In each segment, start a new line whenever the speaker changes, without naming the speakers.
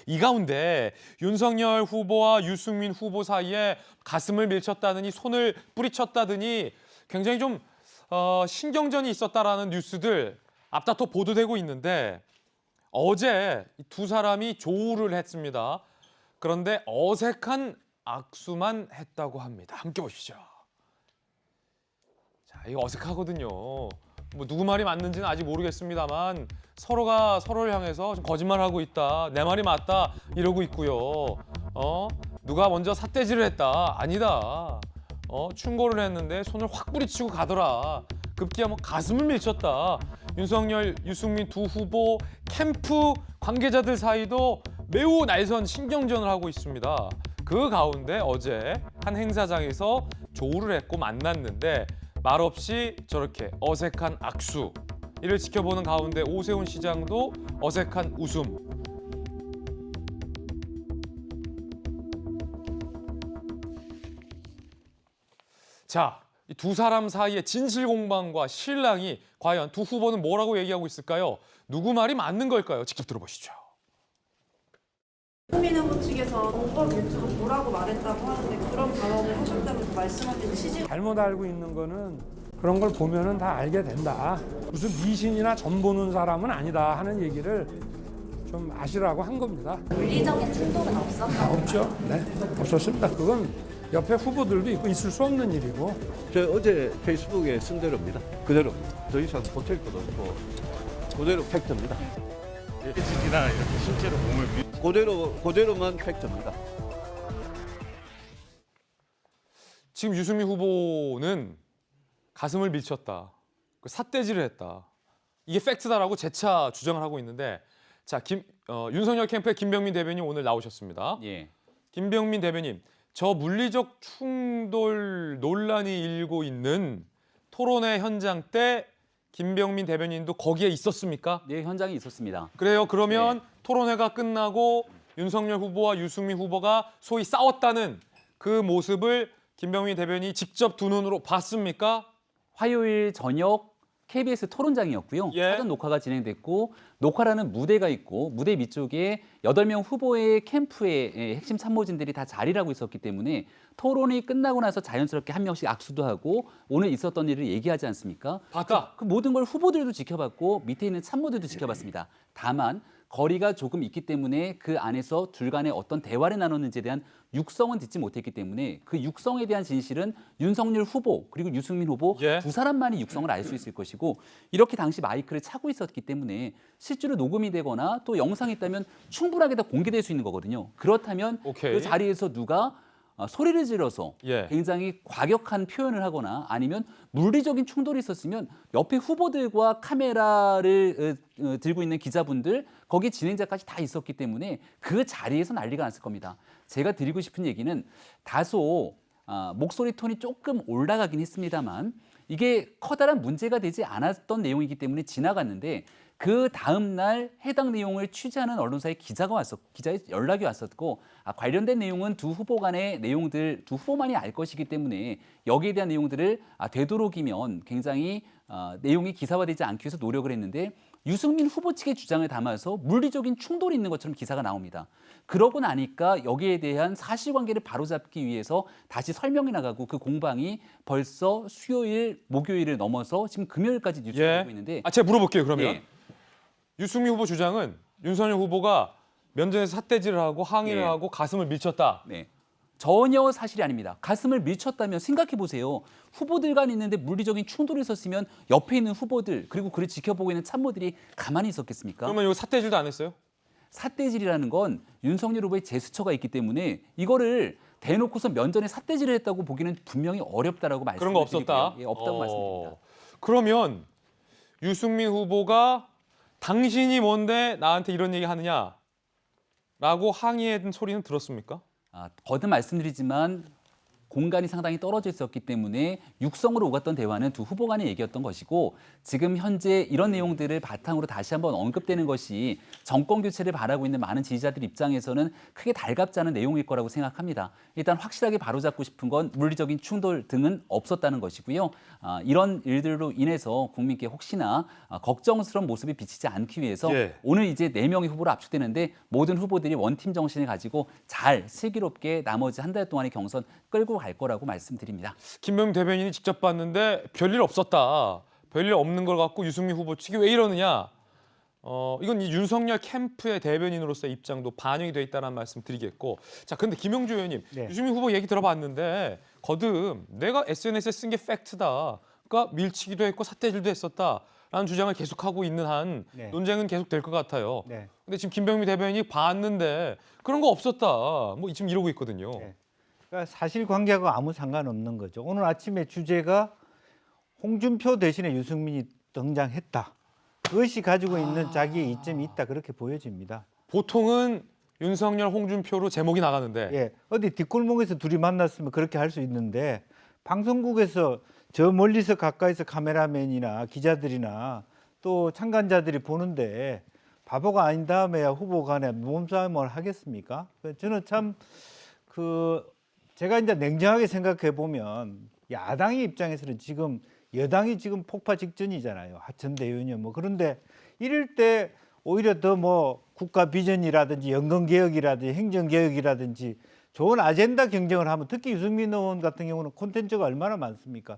이 가운데 윤석열 후보와 유승민 후보 사이에 가슴을 밀쳤다더니 손을 뿌리쳤다더니 굉장히 좀 신경전이 있었다라는 뉴스들 앞다퉈 보도되고 있는데 어제 두 사람이 조우를 했습니다. 그런데 어색한 악수만 했다고 합니다. 함께 보시죠. 자, 이거 어색하거든요. 뭐 누구 말이 맞는지는 아직 모르겠습니다만 서로가 서로를 향해서 좀 거짓말하고 있다. 내 말이 맞다. 이러고 있고요. 누가 먼저 삿대질을 했다. 아니다. 충고를 했는데 손을 확 뿌리치고 가더라. 급기야 뭐 가슴을 밀쳤다. 윤석열, 유승민 두 후보 캠프 관계자들 사이도 매우 날선 신경전을 하고 있습니다. 그 가운데 어제 한 행사장에서 조우를 했고 만났는데 말없이 저렇게 어색한 악수. 이를 지켜보는 가운데 오세훈 시장도 어색한 웃음. 자, 이 두 사람 사이의 진실 공방과 실랑이 과연 두 후보는 뭐라고 얘기하고 있을까요? 누구 말이 맞는 걸까요? 직접 들어보시죠.
유승민 후보 측에서 정권 개최로 뭐라고 말했다고 하는데 그런 발언을 하셨다면서 말씀하신 취지
잘못 알고 있는 거는 그런 걸 보면은 다 알게 된다. 무슨 미신이나 점 보는 사람은 아니다 하는 얘기를 좀 아시라고 한 겁니다.
물리적인 충돌은 없었나요?
없죠. 네, 없었습니다. 그건 옆에 후보들도 있고 있을 수 없는 일이고.
저 어제 페이스북에 쓴 대로입니다. 그대로입니다. 더 이상 보탤 것도 없고 그대로 팩트입니다.
해직이나 이렇게 실제로 몸을
그대로만 팩트입니다.
지금 유승민 후보는 가슴을 밀쳤다. 삿대질을 했다. 이게 팩트다라고 재차 주장을 하고 있는데 자, 윤석열 캠프의 김병민 대변인 오늘 나오셨습니다.
예.
김병민 대변인, 저 물리적 충돌 논란이 일고 있는 토론회 현장 때 김병민 대변인도 거기에 있었습니까?
네, 현장에 있었습니다.
그래요. 그러면
네.
토론회가 끝나고 윤석열 후보와 유승민 후보가 소위 싸웠다는 그 모습을 김병민 대변인이 직접 두 눈으로 봤습니까?
화요일 저녁 KBS 토론장이었고요.
예.
사전 녹화가 진행됐고 녹화라는 무대가 있고 무대 밑쪽에 8명 후보의 캠프의 핵심 참모진들이 다 자리를 하고 있었기 때문에 토론이 끝나고 나서 자연스럽게 한 명씩 악수도 하고 오늘 있었던 일을 얘기하지 않습니까?
봤다.
그 모든 걸 후보들도 지켜봤고 밑에 있는 참모들도 지켜봤습니다. 다만 거리가 조금 있기 때문에 그 안에서 둘 간에 어떤 대화를 나눴는지에 대한 육성은 듣지 못했기 때문에 그 육성에 대한 진실은 윤석열 후보 그리고 유승민 후보
예.
두 사람만이 육성을 알 수 있을 것이고 이렇게 당시 마이크를 차고 있었기 때문에 실제로 녹음이 되거나 또 영상이 있다면 충분하게 다 공개될 수 있는 거거든요. 그렇다면
오케이.
그 자리에서 누가 소리를 질러서
예.
굉장히 과격한 표현을 하거나 아니면 물리적인 충돌이 있었으면 옆에 후보들과 카메라를 들고 있는 기자분들 거기 진행자까지 다 있었기 때문에 그 자리에서 난리가 났을 겁니다. 제가 드리고 싶은 얘기는 다소 목소리 톤이 조금 올라가긴 했습니다만 이게 커다란 문제가 되지 않았던 내용이기 때문에 지나갔는데 그 다음 날 해당 내용을 취재하는 언론사의 기자의 연락이 왔었고 관련된 내용은 두 후보 간의 내용들 두 후보만이 알 것이기 때문에 여기에 대한 내용들을 되도록이면 굉장히 내용이 기사화되지 않기 위해서 노력을 했는데 유승민 후보 측의 주장을 담아서 물리적인 충돌이 있는 것처럼 기사가 나옵니다. 그러고 나니까 여기에 대한 사실관계를 바로잡기 위해서 다시 설명이 나가고 그 공방이 벌써 수요일, 목요일을 넘어서 지금 금요일까지 뉴스가 되고 있는데
제가 물어볼게요. 그러면
예.
유승민 후보 주장은 윤석열 후보가 면전에서 삿대질을 하고 항의를
예.
하고 가슴을 밀쳤다.
네. 전혀 사실이 아닙니다. 가슴을 밀쳤다면 생각해 보세요. 후보들 간 있는데 물리적인 충돌이 있었으면 옆에 있는 후보들 그리고 그를 지켜보고 있는 참모들이 가만히 있었겠습니까?
그러면 이거 삿대질도 안 했어요?
삿대질이라는 건 윤석열 후보의 제스처가 있기 때문에 이거를 대놓고서 면전에 삿대질을 했다고 보기는 분명히 어렵다라고
그런 거
말씀드리고요.
없었다.
예, 없다고 말씀드립니다.
그러면 유승민 후보가 당신이 뭔데 나한테 이런 얘기 하느냐라고 항의했던 소리는 들었습니까?
거듭 말씀드리지만 공간이 상당히 떨어져 있었기 때문에 육성으로 오갔던 대화는 두 후보 간의 얘기였던 것이고 지금 현재 이런 내용들을 바탕으로 다시 한번 언급되는 것이 정권 교체를 바라고 있는 많은 지지자들 입장에서는 크게 달갑지 않은 내용일 거라고 생각합니다. 일단 확실하게 바로잡고 싶은 건 물리적인 충돌 등은 없었다는 것이고요. 이런 일들로 인해서 국민께 혹시나 걱정스러운 모습이 비치지 않기 위해서
예.
오늘 이제 4명의 후보로 압축되는데 모든 후보들이 원팀 정신을 가지고 잘 슬기롭게 나머지 한 달 동안의 경선 끌고 갈 거라고 말씀드립니다.
김병민 대변인이 직접 봤는데 별일 없었다. 별일 없는 걸 갖고 유승민 후보 측이 왜 이러느냐. 이건 이 윤석열 캠프의 대변인으로서의 입장도 반영이 돼 있다는 말씀 드리겠고. 자, 근데 김영주 의원님,
네.
유승민 후보 얘기 들어봤는데 거듭 내가 SNS에 쓴 게 팩트다. 그러니까 밀치기도 했고 삿대질도 했었다라는 주장을 계속하고 있는 한
네.
논쟁은 계속 될 것 같아요.
네.
근데 지금 김병민 대변인이 봤는데 그런 거 없었다. 뭐 지금 이러고 있거든요.
네. 그러니까 사실관계하고 아무 상관없는 거죠. 오늘 아침에 주제가 홍준표 대신에 유승민이 등장했다. 그것이 가지고 있는 자기의 이점이 있다. 그렇게 보여집니다.
보통은 윤석열, 홍준표로 제목이 나가는데
예, 어디 뒷골목에서 둘이 만났으면 그렇게 할 수 있는데 방송국에서 저 멀리서 가까이서 카메라맨이나 기자들이나 또 참관자들이 보는데 바보가 아닌 다음에야 후보 간에 몸싸움을 하겠습니까? 저는 참 제가 이제 냉정하게 생각해 보면 야당의 입장에서는 지금 여당이 지금 폭파 직전이잖아요. 하천대 의원이 뭐 그런데 이럴 때 오히려 더 뭐 국가 비전이라든지 연금 개혁이라든지 행정 개혁이라든지 좋은 아젠다 경쟁을 하면 특히 유승민 의원 같은 경우는 콘텐츠가 얼마나 많습니까?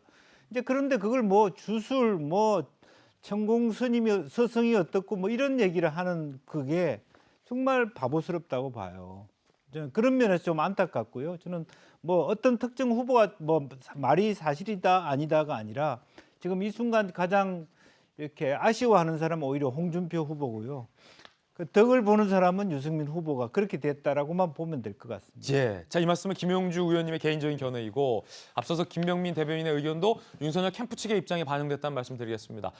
이제 그런데 그걸 뭐 주술 뭐 천공 스님이 서성이 어떻고 뭐 이런 얘기를 하는 그게 정말 바보스럽다고 봐요. 저는 그런 면에서 좀 안타깝고요. 저는 뭐 어떤 특정 후보가 뭐 말이 사실이다 아니다가 아니라 지금 이 순간 가장 이렇게 아쉬워하는 사람은 오히려 홍준표 후보고요. 그 덕을 보는 사람은 유승민 후보가 그렇게 됐다라고만 보면 될 것 같습니다.
예. 자, 이 말씀은 김용주 의원님의 개인적인 견해이고 앞서서 김병민 대변인의 의견도 윤석열 캠프 측의 입장에 반영됐다는 말씀 드리겠습니다.